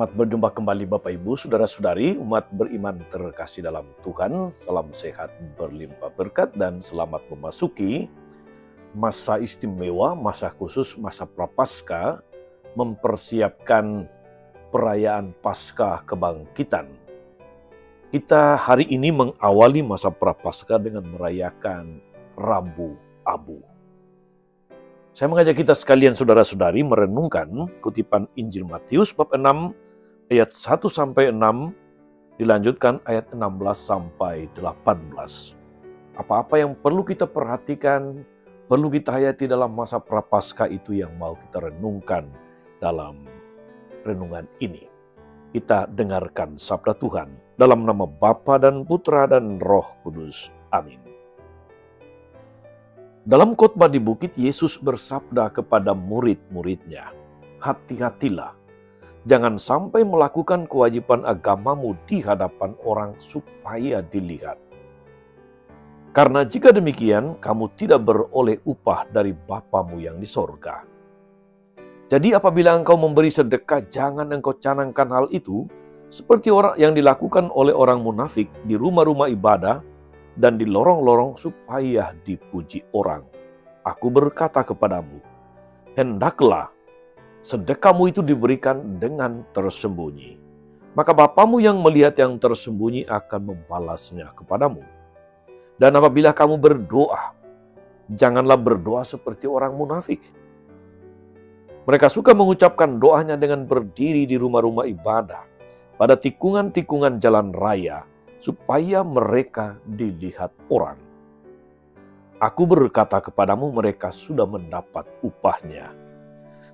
Selamat berjumpa kembali Bapak Ibu, Saudara-saudari, umat beriman terkasih dalam Tuhan. Salam sehat berlimpah berkat dan selamat memasuki masa istimewa, masa khusus, masa Prapaskah, mempersiapkan perayaan Paskah Kebangkitan. Kita hari ini mengawali masa Prapaskah dengan merayakan Rabu Abu. Saya mengajak kita sekalian saudara-saudari merenungkan kutipan Injil Matius bab 6 ayat 1 sampai 6, dilanjutkan ayat 16 sampai 18. Apa-apa yang perlu kita perhatikan, perlu kita hayati dalam masa Prapaskah itu yang mau kita renungkan dalam renungan ini. Kita dengarkan sabda Tuhan dalam nama Bapa dan Putra dan Roh Kudus. Amin. Dalam khotbah di bukit, Yesus bersabda kepada murid-muridnya, "Hati-hatilah, jangan sampai melakukan kewajiban agamamu di hadapan orang supaya dilihat. Karena jika demikian, kamu tidak beroleh upah dari Bapamu yang di sorga. Jadi apabila engkau memberi sedekah, jangan engkau canangkan hal itu seperti orang yang dilakukan oleh orang munafik di rumah-rumah ibadah dan di lorong-lorong supaya dipuji orang. Aku berkata kepadamu, hendaklah sedekahmu itu diberikan dengan tersembunyi. Maka Bapamu yang melihat yang tersembunyi akan membalasnya kepadamu. Dan apabila kamu berdoa, janganlah berdoa seperti orang munafik. Mereka suka mengucapkan doanya dengan berdiri di rumah-rumah ibadah, pada tikungan-tikungan jalan raya, supaya mereka dilihat orang. Aku berkata kepadamu, mereka sudah mendapat upahnya.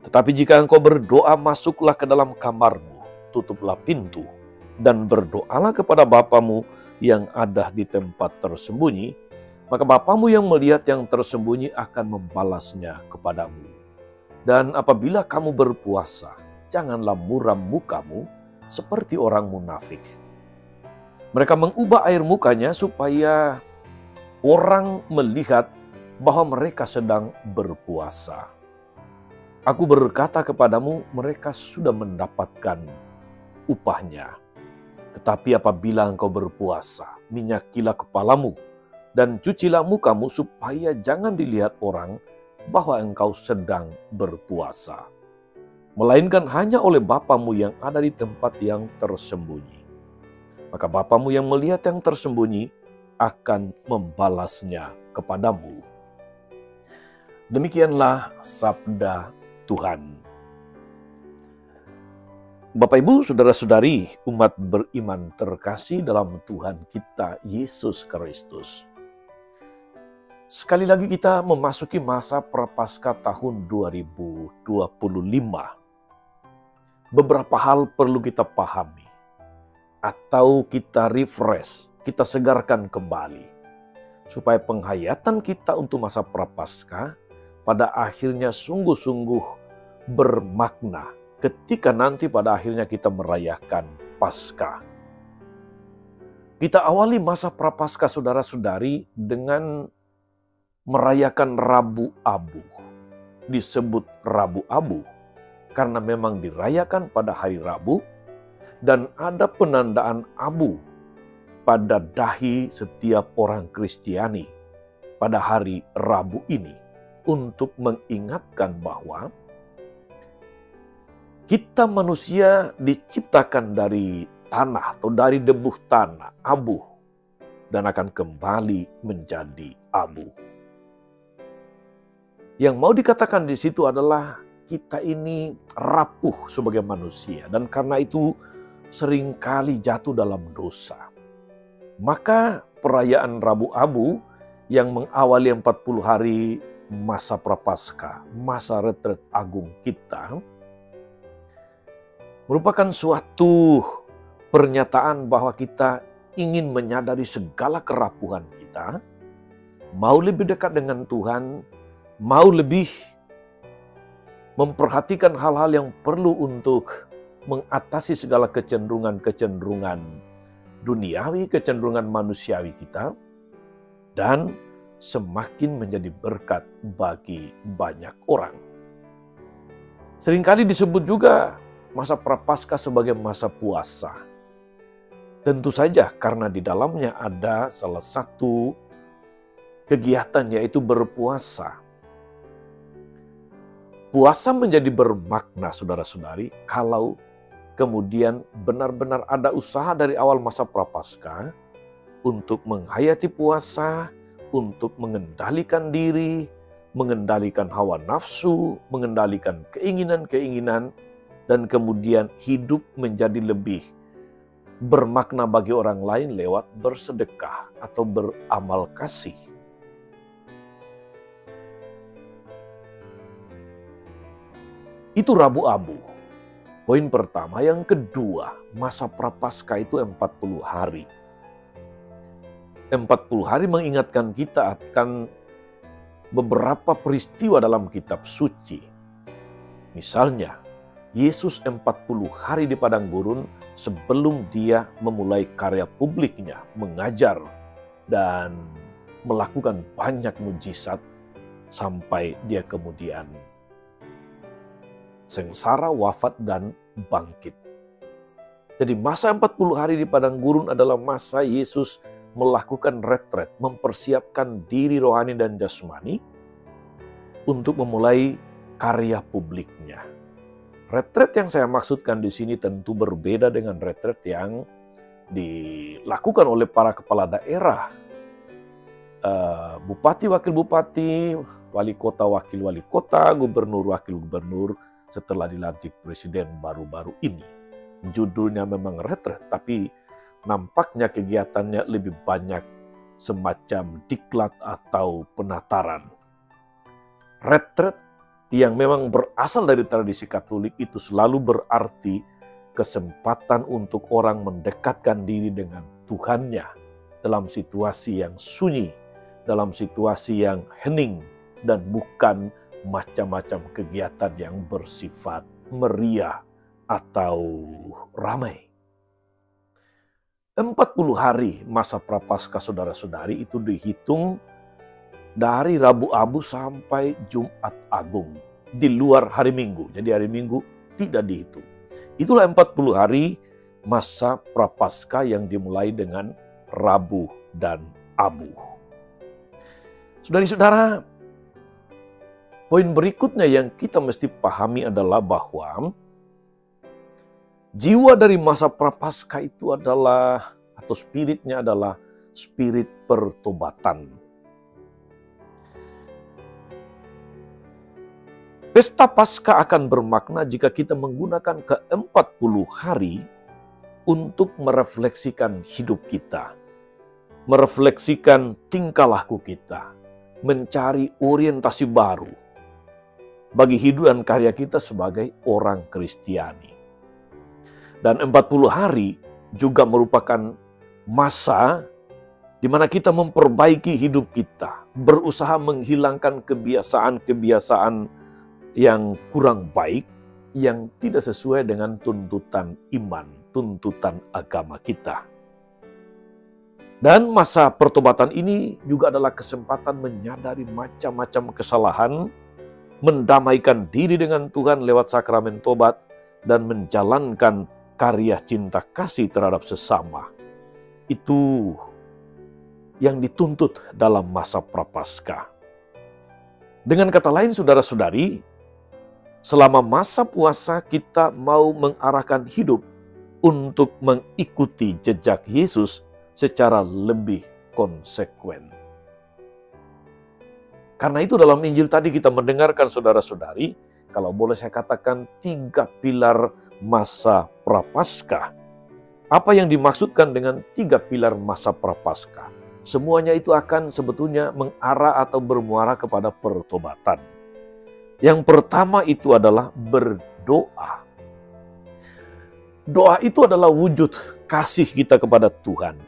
Tetapi jika engkau berdoa, masuklah ke dalam kamarmu, tutuplah pintu, dan berdoalah kepada Bapamu yang ada di tempat tersembunyi, maka Bapamu yang melihat yang tersembunyi akan membalasnya kepadamu. Dan apabila kamu berpuasa, janganlah muram mukamu seperti orang munafik. Mereka mengubah air mukanya supaya orang melihat bahwa mereka sedang berpuasa. Aku berkata kepadamu, mereka sudah mendapatkan upahnya. Tetapi apabila engkau berpuasa, minyakilah kepalamu dan cucilah mukamu supaya jangan dilihat orang bahwa engkau sedang berpuasa, melainkan hanya oleh Bapamu yang ada di tempat yang tersembunyi. Maka Bapamu yang melihat yang tersembunyi akan membalasnya kepadamu." Demikianlah sabda Tuhan. Bapak Ibu, saudara-saudari, umat beriman terkasih dalam Tuhan kita Yesus Kristus. Sekali lagi kita memasuki masa Prapaskah tahun 2025. Beberapa hal perlu kita pahami atau kita refresh, kita segarkan kembali, supaya penghayatan kita untuk masa Prapaskah pada akhirnya sungguh-sungguh bermakna ketika nanti pada akhirnya kita merayakan Paskah. Kita awali masa Prapaskah saudara-saudari dengan merayakan Rabu Abu. Disebut Rabu Abu karena memang dirayakan pada hari Rabu, dan ada penandaan abu pada dahi setiap orang Kristiani pada hari Rabu ini untuk mengingatkan bahwa kita manusia diciptakan dari tanah atau dari debu tanah, abu, dan akan kembali menjadi abu. Yang mau dikatakan di situ adalah kita ini rapuh sebagai manusia, dan karena itu seringkali jatuh dalam dosa. Maka perayaan Rabu Abu yang mengawali 40 hari masa Prapaskah, masa retret agung kita, merupakan suatu pernyataan bahwa kita ingin menyadari segala kerapuhan kita, mau lebih dekat dengan Tuhan, mau lebih memperhatikan hal-hal yang perlu untuk mengatasi segala kecenderungan-kecenderungan duniawi, kecenderungan manusiawi kita, dan semakin menjadi berkat bagi banyak orang. Seringkali disebut juga masa Prapaskah sebagai masa puasa? Tentu saja karena di dalamnya ada salah satu kegiatan yaitu berpuasa. Puasa menjadi bermakna saudara-saudari kalau kemudian benar-benar ada usaha dari awal masa Prapaskah untuk menghayati puasa, untuk mengendalikan diri, mengendalikan hawa nafsu, mengendalikan keinginan-keinginan, dan kemudian hidup menjadi lebih bermakna bagi orang lain lewat bersedekah atau beramal kasih. Itu Rabu Abu. Poin pertama. Yang kedua, masa Prapaskah itu 40 hari. 40 hari mengingatkan kita akan beberapa peristiwa dalam kitab suci. Misalnya, Yesus 40 hari di padang gurun sebelum dia memulai karya publiknya, mengajar dan melakukan banyak mujizat sampai dia kemudian sengsara, wafat, dan bangkit. Jadi masa 40 hari di padang gurun adalah masa Yesus melakukan retret, mempersiapkan diri rohani dan jasmani untuk memulai karya publiknya. Retret yang saya maksudkan di sini tentu berbeda dengan retret yang dilakukan oleh para kepala daerah, bupati, wakil bupati, wali kota, wakil wali kota, gubernur, wakil gubernur setelah dilantik presiden baru-baru ini. Judulnya memang retret, tapi nampaknya kegiatannya lebih banyak semacam diklat atau penataran. Retret yang memang berasal dari tradisi Katolik itu selalu berarti kesempatan untuk orang mendekatkan diri dengan Tuhannya dalam situasi yang sunyi, dalam situasi yang hening, dan bukan macam-macam kegiatan yang bersifat meriah atau ramai. 40 hari masa Prapaskah saudara-saudari itu dihitung dari Rabu Abu sampai Jumat Agung, di luar hari Minggu. Jadi hari Minggu tidak dihitung. Itulah 40 hari masa Prapaskah yang dimulai dengan Rabu dan Abu. Saudari-saudara, poin berikutnya yang kita mesti pahami adalah bahwa jiwa dari masa Prapaskah itu adalah, atau spiritnya adalah spirit pertobatan. Pesta Paskah akan bermakna jika kita menggunakan ke-40 hari untuk merefleksikan hidup kita, merefleksikan tingkah laku kita, mencari orientasi baru bagi hidup dan karya kita sebagai orang Kristiani. Dan 40 hari juga merupakan masa di mana kita memperbaiki hidup kita, berusaha menghilangkan kebiasaan-kebiasaan yang kurang baik, yang tidak sesuai dengan tuntutan iman, tuntutan agama kita. Dan masa pertobatan ini juga adalah kesempatan menyadari macam-macam kesalahan, mendamaikan diri dengan Tuhan lewat sakramen tobat, dan menjalankan karya cinta kasih terhadap sesama. Itu yang dituntut dalam masa Prapaskah. Dengan kata lain, saudara-saudari, selama masa puasa kita mau mengarahkan hidup untuk mengikuti jejak Yesus secara lebih konsekuen. Karena itu dalam Injil tadi kita mendengarkan saudara-saudari, kalau boleh saya katakan 3 pilar masa Prapaskah. Apa yang dimaksudkan dengan 3 pilar masa Prapaskah? Semuanya itu akan sebetulnya mengarah atau bermuara kepada pertobatan. Yang pertama itu adalah berdoa. Doa itu adalah wujud kasih kita kepada Tuhan.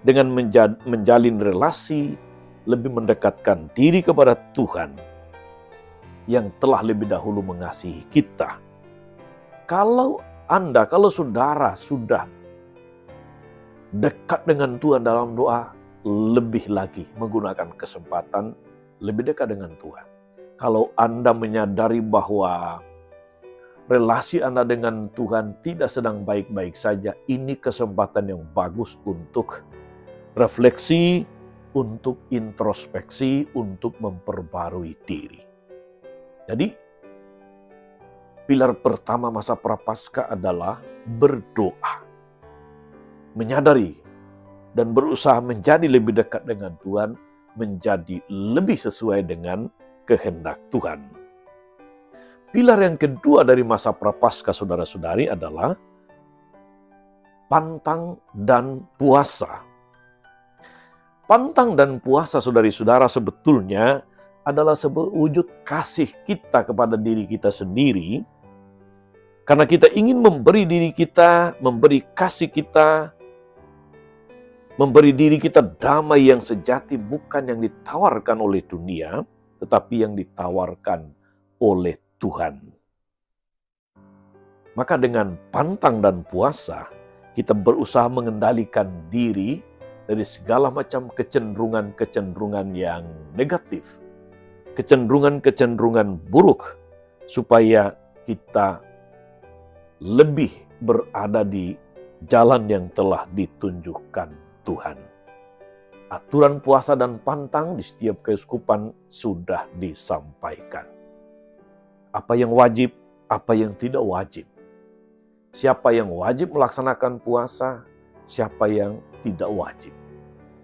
Dengan menjalin relasi, lebih mendekatkan diri kepada Tuhan yang telah lebih dahulu mengasihi kita. Kalau saudara sudah dekat dengan Tuhan dalam doa, lebih lagi menggunakan kesempatan lebih dekat dengan Tuhan. Kalau Anda menyadari bahwa relasi Anda dengan Tuhan tidak sedang baik-baik saja, ini kesempatan yang bagus untuk refleksi, untuk introspeksi, untuk memperbarui diri. Jadi, pilar pertama masa Prapaskah adalah berdoa. Menyadari dan berusaha menjadi lebih dekat dengan Tuhan, menjadi lebih sesuai dengan kehendak Tuhan. Pilar yang kedua dari masa Prapaskah, saudara-saudari, adalah pantang dan puasa. Pantang dan puasa, saudari-saudara, sebetulnya adalah sebuah wujud kasih kita kepada diri kita sendiri, karena kita ingin memberi diri kita, memberi kasih kita, memberi diri kita damai yang sejati, bukan yang ditawarkan oleh dunia, tetapi yang ditawarkan oleh Tuhan. Maka dengan pantang dan puasa, kita berusaha mengendalikan diri dari segala macam kecenderungan-kecenderungan yang negatif, kecenderungan-kecenderungan buruk, supaya kita lebih berada di jalan yang telah ditunjukkan Tuhan. Aturan puasa dan pantang di setiap keuskupan sudah disampaikan. Apa yang wajib, apa yang tidak wajib. Siapa yang wajib melaksanakan puasa, siapa yang tidak wajib.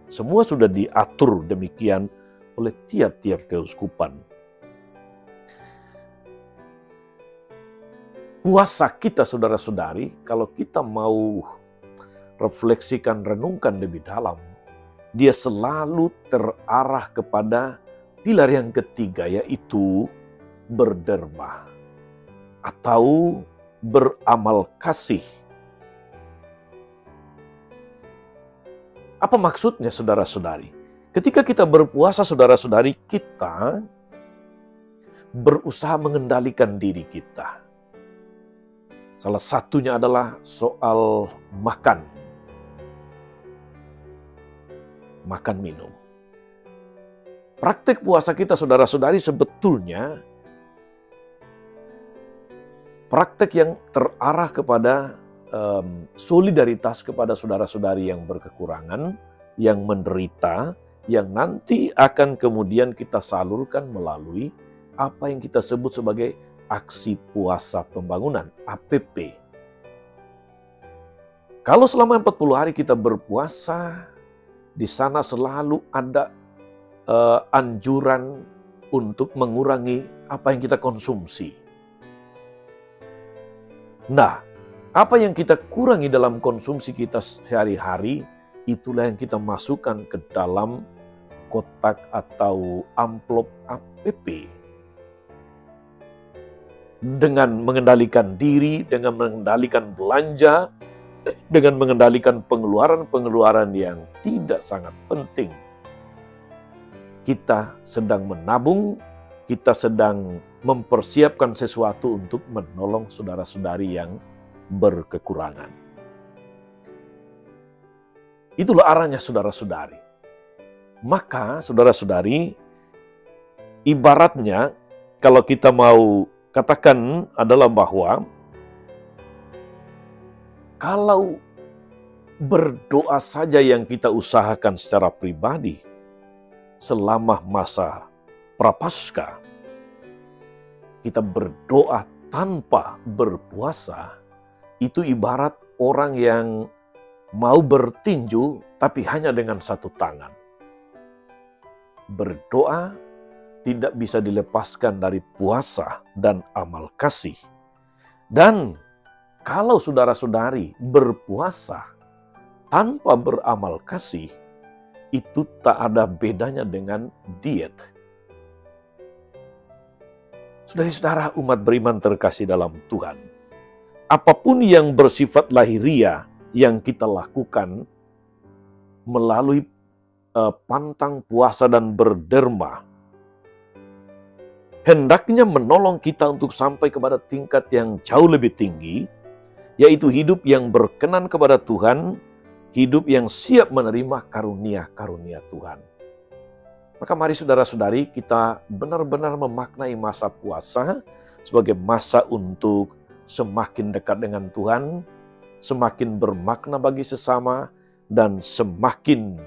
Semua sudah diatur demikian oleh tiap-tiap keuskupan. Puasa kita, saudara-saudari, kalau kita mau refleksikan, renungkan lebih dalam, dia selalu terarah kepada pilar yang ketiga, yaitu berderma atau beramal kasih. Apa maksudnya, saudara-saudari? Ketika kita berpuasa, saudara-saudari, kita berusaha mengendalikan diri kita. Salah satunya adalah soal makan minum. Praktek puasa kita, saudara-saudari, sebetulnya praktek yang terarah kepada solidaritas kepada saudara-saudari yang berkekurangan, yang menderita, yang nanti akan kemudian kita salurkan melalui apa yang kita sebut sebagai aksi puasa pembangunan, APP. Kalau selama 40 hari kita berpuasa, di sana selalu ada anjuran untuk mengurangi apa yang kita konsumsi. Nah, apa yang kita kurangi dalam konsumsi kita sehari-hari, itulah yang kita masukkan ke dalam kotak atau amplop APP. Dengan mengendalikan diri, dengan mengendalikan belanja, dengan mengendalikan pengeluaran-pengeluaran yang tidak sangat penting. Kita sedang menabung, kita sedang mempersiapkan sesuatu untuk menolong saudara-saudari yang berkekurangan. Itulah arahnya, saudara-saudari. Maka, saudara-saudari, ibaratnya kalau kita mau katakan adalah bahwa kalau berdoa saja yang kita usahakan secara pribadi selama masa Prapaskah, kita berdoa tanpa berpuasa, itu ibarat orang yang mau bertinju tapi hanya dengan satu tangan. Berdoa tidak bisa dilepaskan dari puasa dan amal kasih. Dan kalau saudara-saudari berpuasa tanpa beramal kasih, itu tak ada bedanya dengan diet. Saudara-saudara umat beriman terkasih dalam Tuhan, apapun yang bersifat lahiriah yang kita lakukan melalui pantang puasa dan berderma, hendaknya menolong kita untuk sampai kepada tingkat yang jauh lebih tinggi, yaitu hidup yang berkenan kepada Tuhan, hidup yang siap menerima karunia-karunia Tuhan. Maka mari saudara-saudari kita benar-benar memaknai masa puasa sebagai masa untuk semakin dekat dengan Tuhan, semakin bermakna bagi sesama, dan semakin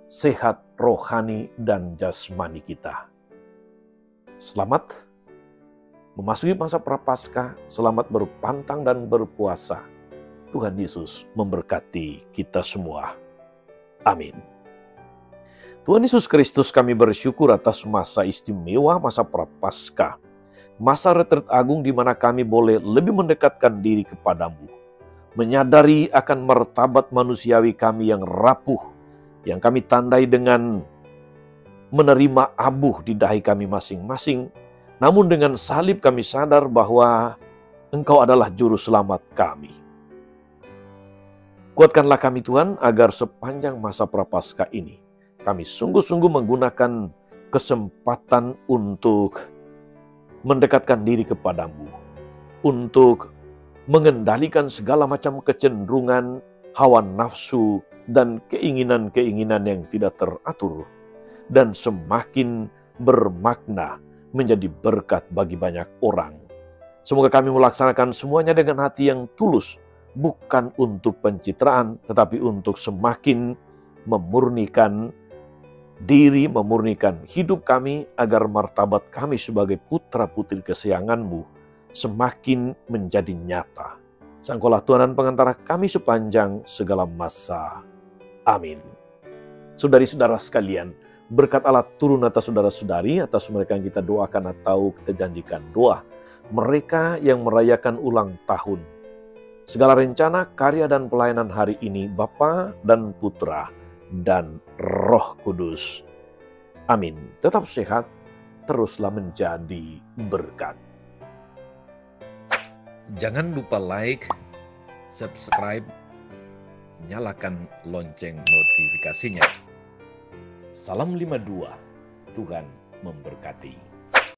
sehat rohani dan jasmani kita. Selamat memasuki masa Prapaskah, selamat berpantang dan berpuasa. Tuhan Yesus memberkati kita semua. Amin. Tuhan Yesus Kristus, kami bersyukur atas masa istimewa, masa Prapaskah, masa retret agung di mana kami boleh lebih mendekatkan diri kepadamu, menyadari akan martabat manusiawi kami yang rapuh, yang kami tandai dengan menerima abuh di dahi kami masing-masing. Namun dengan salib kami sadar bahwa Engkau adalah juru selamat kami. Kuatkanlah kami Tuhan, agar sepanjang masa Prapaskah ini kami sungguh-sungguh menggunakan kesempatan untuk mendekatkan diri kepadamu, untuk mengendalikan segala macam kecenderungan, hawa nafsu, dan keinginan-keinginan yang tidak teratur, dan semakin bermakna menjadi berkat bagi banyak orang. Semoga kami melaksanakan semuanya dengan hati yang tulus, bukan untuk pencitraan, tetapi untuk semakin memurnikan diri, memurnikan hidup kami, agar martabat kami sebagai putra-putri kesayangan-Mu semakin menjadi nyata. Sangkolah Tuhan dan pengantara kami sepanjang segala masa. Amin. Saudari-saudara sekalian, berkat Allah turun atas saudara-saudari, atas mereka yang kita doakan atau kita janjikan doa, mereka yang merayakan ulang tahun. Segala rencana, karya, dan pelayanan hari ini, Bapa dan Putra dan Roh Kudus. Amin. Tetap sehat, teruslah menjadi berkat. Jangan lupa like, subscribe, nyalakan lonceng notifikasinya. Salam 52, Tuhan memberkati.